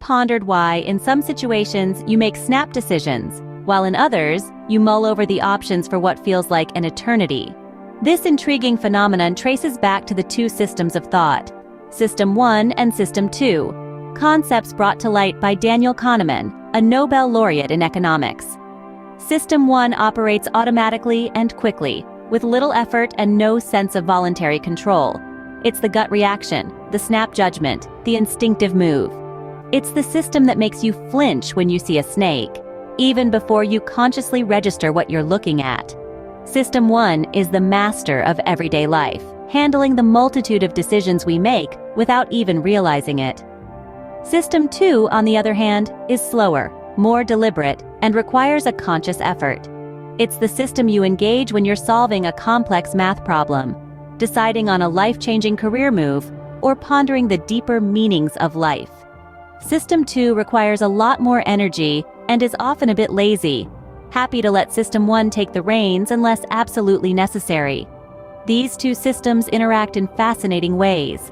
pondered why, in some situations, you make snap decisions, while in others, you mull over the options for what feels like an eternity? This intriguing phenomenon traces back to the two systems of thought, System 1 and System 2, concepts brought to light by Daniel Kahneman, a Nobel laureate in economics. System 1 operates automatically and quickly, with little effort and no sense of voluntary control. It's the gut reaction, the snap judgment, the instinctive move. It's the system that makes you flinch when you see a snake, even before you consciously register what you're looking at. System 1 is the master of everyday life, handling the multitude of decisions we make without even realizing it. System 2, on the other hand, is slower, more deliberate, and requires a conscious effort. It's the system you engage when you're solving a complex math problem, deciding on a life-changing career move, or pondering the deeper meanings of life. System 2 requires a lot more energy and is often a bit lazy, happy to let System 1 take the reins unless absolutely necessary. These two systems interact in fascinating ways.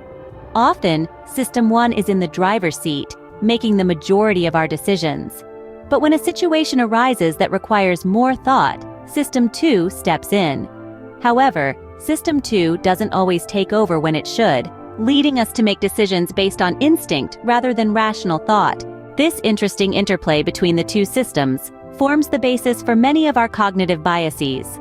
Often, System 1 is in the driver's seat, making the majority of our decisions. But when a situation arises that requires more thought, System 2 steps in. However, System 2 doesn't always take over when it should, leading us to make decisions based on instinct rather than rational thought. This interesting interplay between the two systems forms the basis for many of our cognitive biases.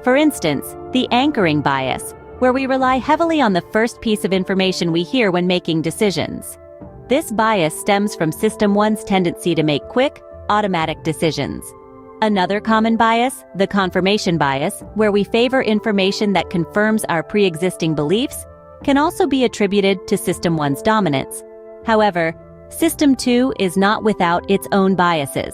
For instance, the anchoring bias, where we rely heavily on the first piece of information we hear when making decisions. This bias stems from System 1's tendency to make quick, automatic decisions. Another common bias, the confirmation bias, where we favor information that confirms our pre-existing beliefs, can also be attributed to System 1's dominance. However, System 2 is not without its own biases.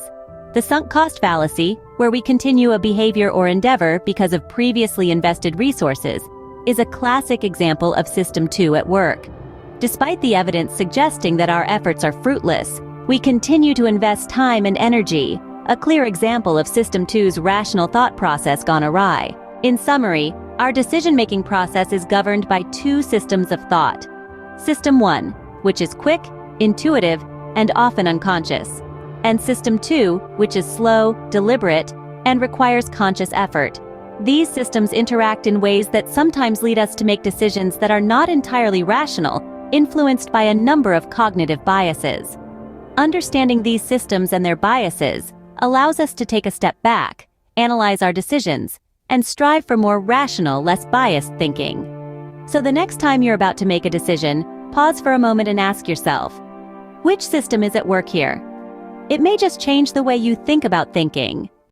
The sunk cost fallacy, where we continue a behavior or endeavor because of previously invested resources, is a classic example of System 2 at work. Despite the evidence suggesting that our efforts are fruitless, we continue to invest time and energy, a clear example of System 2's rational thought process gone awry. In summary, our decision-making process is governed by two systems of thought. System 1, which is quick, intuitive, and often unconscious, and System 2, which is slow, deliberate, and requires conscious effort. These systems interact in ways that sometimes lead us to make decisions that are not entirely rational, influenced by a number of cognitive biases. Understanding these systems and their biases allows us to take a step back, analyze our decisions, and strive for more rational, less biased thinking. So the next time you're about to make a decision, pause for a moment and ask yourself, which system is at work here? It may just change the way you think about thinking.